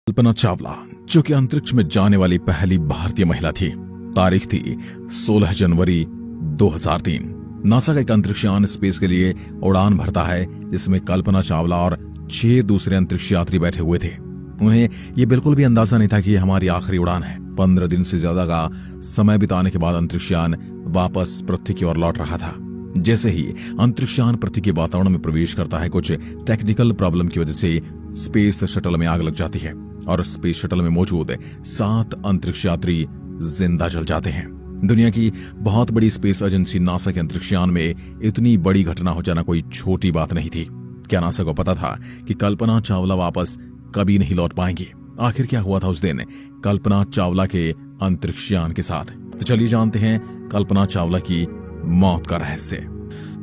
कल्पना चावला, जो कि अंतरिक्ष में जाने वाली पहली भारतीय महिला थी। तारीख थी 16 जनवरी 2003। नासा का एक अंतरिक्षयान स्पेस के लिए उड़ान भरता है, जिसमें कल्पना चावला और 6 दूसरे अंतरिक्ष यात्री बैठे हुए थे। उन्हें ये बिल्कुल भी अंदाजा नहीं था कि ये हमारी आखिरी उड़ान है। 15 दिन से ज्यादा का समय बिताने के बाद अंतरिक्षयान वापस पृथ्वी की ओर लौट रहा था। जैसे ही अंतरिक्षयान पृथ्वी के वातावरण में प्रवेश करता है, कुछ टेक्निकल प्रॉब्लम की वजह से स्पेस शटल में आग लग जाती है और स्पेस शटल में मौजूद 7 अंतरिक्ष यात्री जिंदा जल जाते हैं। दुनिया की बहुत बड़ी स्पेस एजेंसी नासा के अंतरिक्षयान में इतनी बड़ी घटना हो जाना कोई छोटी बात नहीं थी। क्या नासा को पता था कि कल्पना चावला वापस कभी नहीं लौट पाएंगी? आखिर क्या हुआ था उस दिन कल्पना चावला के अंतरिक्षयान के साथ? तो चलिए जानते हैं कल्पना चावला की मौत का रहस्य।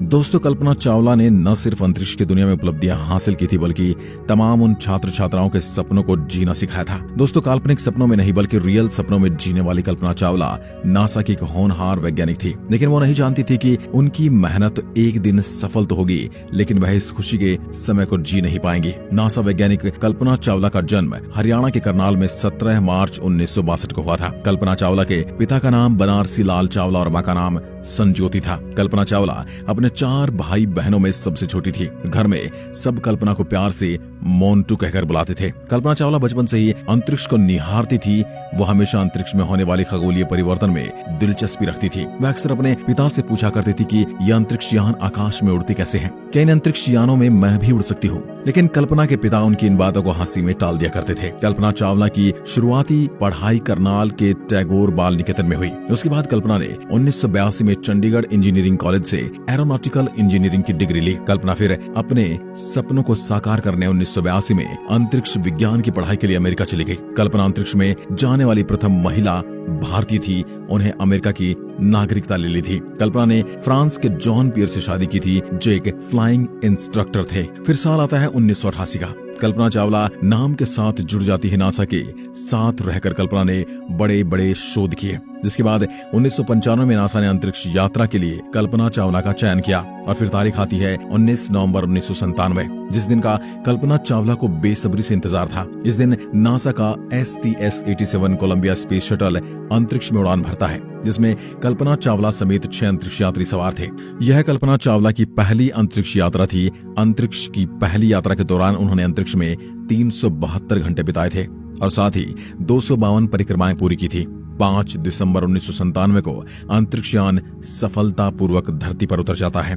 दोस्तों, कल्पना चावला ने न सिर्फ अंतरिक्ष की दुनिया में उपलब्धियां हासिल की थी, बल्कि तमाम उन छात्र छात्राओं के सपनों को जीना सिखाया था। दोस्तों, काल्पनिक सपनों में नहीं बल्कि रियल सपनों में जीने वाली कल्पना चावला नासा की एक होनहार वैज्ञानिक थी। लेकिन वो नहीं जानती थी कि उनकी मेहनत एक दिन सफल तो होगी, लेकिन वह इस खुशी के समय को जी नहीं पाएंगी। नासा वैज्ञानिक कल्पना चावला का जन्म हरियाणा के करनाल में 17 मार्च 1962 को हुआ था। कल्पना चावला के पिता का नाम बनारसी लाल चावला और मां का नाम संज्योति था। कल्पना चावला अपने 4 भाई बहनों में सबसे छोटी थी। घर में सब कल्पना को प्यार से मोन्टू कहकर बुलाते थे। कल्पना चावला बचपन से ही अंतरिक्ष को निहारती थी। वो हमेशा अंतरिक्ष में होने वाली खगोलीय परिवर्तन में दिलचस्पी रखती थी। वह अक्सर अपने पिता से पूछा करती थी कि ये अंतरिक्ष यान आकाश में उड़ते कैसे हैं? क्या इन अंतरिक्ष यानों में मैं भी उड़ सकती हूँ? लेकिन कल्पना के पिता उनकी इन बातों को हंसी में टाल दिया करते थे। कल्पना चावला की शुरुआती पढ़ाई करनाल के टैगोर बाल निकेतन में हुई। उसके बाद कल्पना ने 1982 में चंडीगढ़ इंजीनियरिंग कॉलेज से एरोनॉटिकल इंजीनियरिंग की डिग्री ली। कल्पना फिर अपने सपनों को साकार करने 1982 में अंतरिक्ष विज्ञान की पढ़ाई के लिए अमेरिका चली गई। कल्पना अंतरिक्ष में जाने वाली प्रथम महिला भारतीय थी। उन्हें अमेरिका की नागरिकता ले ली थी। कल्पना ने फ्रांस के जॉन पियर से शादी की थी, जो एक फ्लाइंग इंस्ट्रक्टर थे। फिर साल आता है 1988 का। कल्पना चावला नाम के साथ जुड़ जाती है नासा के साथ रहकर कल्पना ने बड़े बड़े शोध किए, जिसके बाद 1995 में नासा ने अंतरिक्ष यात्रा के लिए कल्पना चावला का चयन किया। और फिर तारीख आती है 19 नवंबर 1997, जिस दिन का कल्पना चावला को बेसब्री से इंतजार था। इस दिन नासा का STS-87 कोलंबिया स्पेस शटल अंतरिक्ष में उड़ान भरता है, जिसमें कल्पना चावला समेत 6 अंतरिक्ष यात्री सवार थे। यह कल्पना चावला की पहली अंतरिक्ष यात्रा थी। अंतरिक्ष की पहली यात्रा के दौरान उन्होंने अंतरिक्ष में 372 घंटे बिताए थे और साथ ही 252 परिक्रमाएं पूरी की थी। 5 दिसंबर 1997 को अंतरिक्षयान सफलतापूर्वक धरती पर उतर जाता है।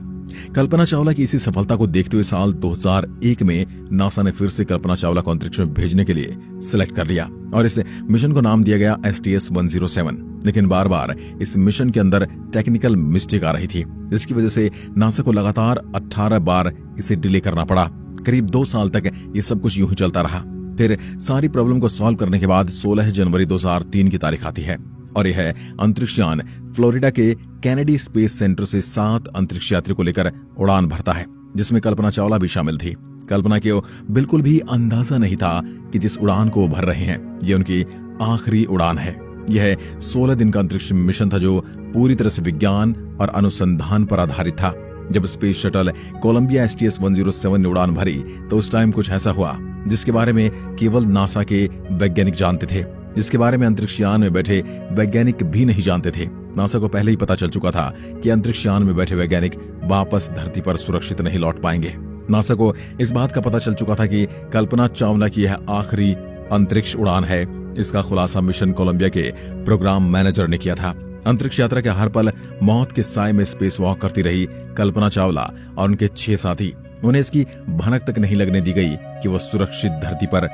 कल्पना चावला की इसी सफलता को देखते हुए साल 2001 में नासा ने फिर से कल्पना चावला को अंतरिक्ष में भेजने के लिए सिलेक्ट कर लिया और इस मिशन को नाम दिया गया STS-107। लेकिन बार बार इस मिशन के अंदर टेक्निकल मिस्टेक आ रही थी, जिसकी वजह से नासा को लगातार 18 बार इसे डिले करना पड़ा। करीब 2 साल तक ये सब कुछ यूं ही चलता रहा। फिर सारी प्रॉब्लम को सॉल्व करने के बाद 16 जनवरी 2003 की तारीख आती है और यह अंतरिक्षयान फ्लोरिडा के कैनेडी स्पेस सेंटर से 7 अंतरिक्ष यात्री को लेकर उड़ान भरता है, जिसमें कल्पना चावला भी शामिल थी। कल्पना को बिल्कुल भी अंदाजा नहीं था कि जिस उड़ान को वो भर रहे हैं ये उनकी आखिरी उड़ान है। यह 16 दिन का अंतरिक्ष मिशन था, जो पूरी तरह से विज्ञान और अनुसंधान पर आधारित था। जब स्पेस शटल कोलंबिया STS-107 ने उड़ान भरी तो उस टाइम कुछ ऐसा हुआ जिसके बारे में केवल नासा के वैज्ञानिक जानते थे, जिसके बारे में अंतरिक्षयान में बैठे वैज्ञानिक भी नहीं जानते थे। नासा को पहले ही पता चल चुका था कि अंतरिक्षयान में बैठे वैज्ञानिक वापस धरती पर सुरक्षित नहीं लौट पाएंगे। नासा को इस बात का पता चल चुका था कि कल्पना चावला की यह आखिरी अंतरिक्ष उड़ान है। इसका खुलासा मिशन कोलंबिया के प्रोग्राम मैनेजर ने किया था। अंतरिक्ष यात्रा के हर पल मौत के साए में स्पेस वॉक करती रही कल्पना चावला और उनके 6 साथी। उन्हें इसकी भनक तक नहीं लगने दी गई कि वो सुरक्षित धरती पर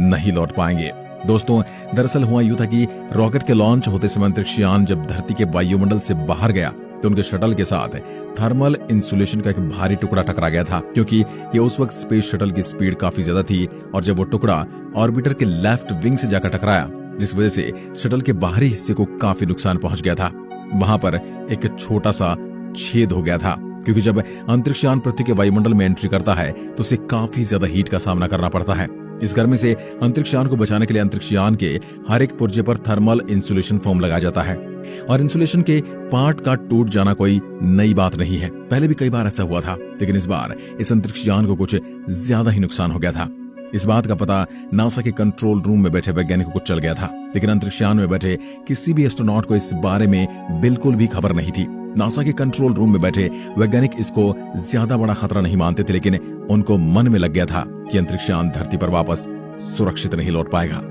नहीं लौट पाएंगे। दोस्तों, दरअसल हुआ यूं था कि रॉकेट के लॉन्च होते समय अंतरिक्षयान जब धरती के वायुमंडल से बाहर गया तो उनके शटल के साथ थर्मल इंसुलेशन का एक भारी टुकड़ा टकरा गया था, क्योंकि ये उस वक्त स्पेस शटल की स्पीड काफी ज्यादा थी और जब वो टुकड़ा ऑर्बिटर के लेफ्ट विंग से जाकर टकराया, जिस वजह से शटल के बाहरी हिस्से को काफी नुकसान पहुंच गया था। वहां पर एक छोटा सा छेद हो गया था, क्योंकि जब अंतरिक्षयान पृथ्वी के वायुमंडल में एंट्री करता है तो उसे काफी ज्यादा हीट का सामना करना पड़ता है। इस गर्मी से अंतरिक्षयान को बचाने के लिए अंतरिक्षयान के हर एक पुर्जे पर थर्मल इंसुलेशन फोम लगाया जाता है और इंसुलेशन के पार्ट का टूट जाना कोई नई बात नहीं है। पहले भी कई बार ऐसा हुआ था, लेकिन इस बार इस अंतरिक्षयान को कुछ ज्यादा ही नुकसान हो गया था। इस बात का पता नासा के कंट्रोल रूम में बैठे वैज्ञानिकों को चल गया था, लेकिन अंतरिक्षयान में बैठे किसी भी एस्ट्रोनॉट को इस बारे में बिल्कुल भी खबर नहीं थी। नासा के कंट्रोल रूम में बैठे वैज्ञानिक इसको ज्यादा बड़ा खतरा नहीं मानते थे, लेकिन उनको मन में लग गया था कि अंतरिक्षयान धरती पर वापस सुरक्षित नहीं लौट पाएगा।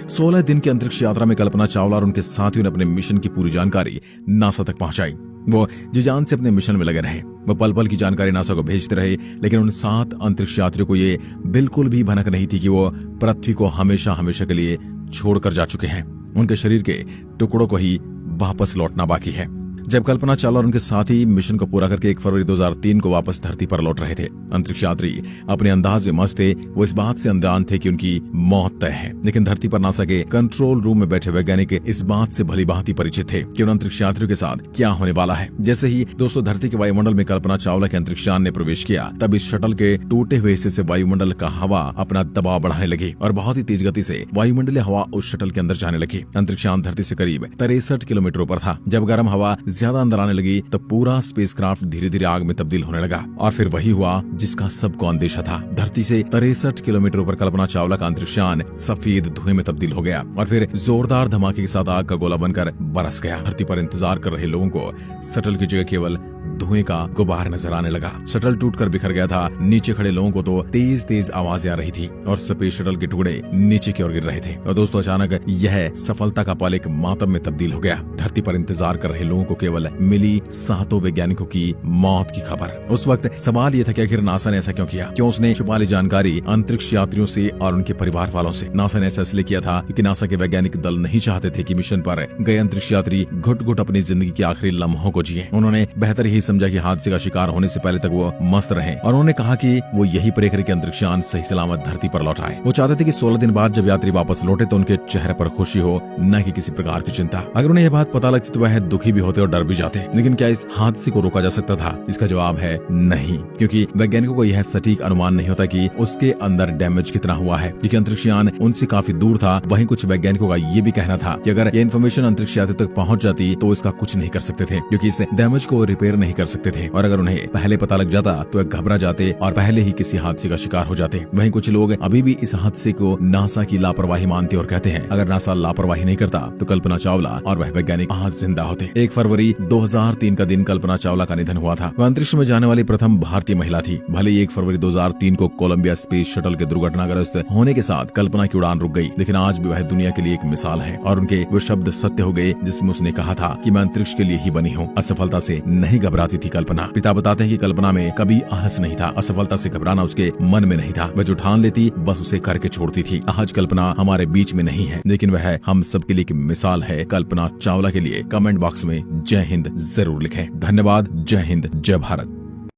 16 दिन की अंतरिक्ष यात्रा में कल्पना चावला और उनके साथियों ने अपने मिशन की पूरी जानकारी नासा तक पहुंचाई। वो जी जान से अपने मिशन में लगे रहे। वो पल पल की जानकारी नासा को भेजते रहे, लेकिन उन 7 अंतरिक्ष यात्रियों को ये बिल्कुल भी भनक नहीं थी कि वो पृथ्वी को हमेशा हमेशा के लिए छोड़कर जा चुके हैं। उनके शरीर के टुकड़ों को ही वापस लौटना बाकी है। जब कल्पना चावला और उनके साथी मिशन को पूरा करके 1 फरवरी 2003 को वापस धरती पर लौट रहे थे, अंतरिक्ष यात्री अपने अंदाज में मस्त थे। वो इस बात से अनजान थे कि उनकी मौत तय है, लेकिन धरती पर नासा के कंट्रोल रूम में बैठे वैज्ञानिक इस बात से भली भांति परिचित थे कि उन अंतरिक्ष यात्रियों के साथ क्या होने वाला है। जैसे ही दोस्तों धरती के वायुमंडल में कल्पना चावला के अंतरिक्षयान ने प्रवेश किया, तब इस शटल के टूटे हुए हिस्से से वायुमंडल का हवा अपना दबाव बढ़ाने लगी और बहुत ही तेज गति से वायुमंडलीय हवा उस शटल के अंदर जाने लगी। अंतरिक्षयान धरती से करीब 63 किलोमीटर ऊपर था। जब गर्म हवा ज्यादा अंदर आने लगी तो पूरा स्पेसक्राफ्ट धीरे धीरे आग में तब्दील होने लगा, और फिर वही हुआ जिसका सबको अंदेशा था। धरती से 63 किलोमीटर ऊपर कल्पना चावला का अंतरिक्षयान सफेद धुएं में तब्दील हो गया और फिर जोरदार धमाके के साथ आग का गोला बनकर बरस गया। धरती पर इंतजार कर रहे लोगों को शटल की जगह केवल धुएं का गुबार नजर आने लगा। शटल टूटकर बिखर गया था। नीचे खड़े लोगों को तो तेज तेज आवाजें आ रही थी और स्पेस शटल के टुकड़े नीचे की ओर गिर रहे थे। और दोस्तों अचानक यह सफलता का पल एक मातम में तब्दील हो गया। धरती पर इंतजार कर रहे लोगों को केवल मिली 7 वैज्ञानिकों की मौत की खबर। उस वक्त सवाल यह था कि आखिर नासा ने ऐसा क्यों किया? क्यों उसने छुपा ली जानकारी अंतरिक्ष यात्रियों से और उनके परिवार वालों से? नासा ने ऐसा इसलिए किया था क्योंकि नासा के वैज्ञानिक दल नहीं चाहते थे कि मिशन पर गए अंतरिक्ष यात्री घुट घुट अपनी जिंदगी के आखिरी लम्हों को जिए। उन्होंने बेहतर यही समझा कि हादसे का शिकार होने से पहले तक वो मस्त रहे, और उन्होंने कहा कि वो यही प्रे करे कि अंतरिक्षयान सही सलामत धरती पर लौट आए। वो चाहते थे कि 16 दिन बाद जब यात्री वापस लौटे तो उनके चेहरे पर खुशी हो, न कि किसी प्रकार की चिंता। अगर उन्हें यह बात पता लगती तो वह दुखी भी होते और डर भी जाते। लेकिन क्या इस हादसे को रोका जा सकता था? इसका जवाब है नहीं, क्योंकि वैज्ञानिकों को यह सटीक अनुमान नहीं होता कि उसके अंदर डैमेज कितना हुआ है, क्योंकि अंतरिक्षयान उनसे काफी दूर था। वहीं कुछ वैज्ञानिकों का ये भी कहना था कि अगर ये इन्फॉर्मेशन अंतरिक्ष यात्री तक पहुंच जाती तो इसका कुछ नहीं कर सकते थे, क्योंकि इस डैमेज को रिपेयर नहीं कर सकते थे, और अगर उन्हें पहले पता लग जाता तो वे घबरा जाते और पहले ही किसी हादसे का शिकार हो जाते। वहीं कुछ लोग अभी भी इस हादसे को नासा की लापरवाही मानते और कहते हैं अगर नासा लापरवाही नहीं करता तो कल्पना चावला और वह वैज्ञानिक आज जिंदा होते। 1 फरवरी 2003 का दिन कल्पना चावला का निधन हुआ था। वह अंतरिक्ष में जाने वाली प्रथम भारतीय महिला थी। भले ही 1 फरवरी 2003 को कोलंबिया स्पेस शटल के दुर्घटनाग्रस्त होने के साथ कल्पना की उड़ान रुक गई, लेकिन आज भी वह दुनिया के लिए एक मिसाल है और उनके वो शब्द सत्य हो गए जिसमें उसने कहा था कि मैं अंतरिक्ष के लिए ही बनी हूँ। असफलता से नहीं घबराती थी कल्पना। पिता बताते हैं कि कल्पना में कभी आलस नहीं था। असफलता से घबराना उसके मन में नहीं था। वह जो ठान लेती बस उसे करके छोड़ती थी। आज कल्पना हमारे बीच में नहीं है, लेकिन वह हम सबके लिए एक मिसाल है। कल्पना चावला के लिए कमेंट बॉक्स में जय हिंद जरूर लिखें। धन्यवाद। जय हिंद, जय भारत।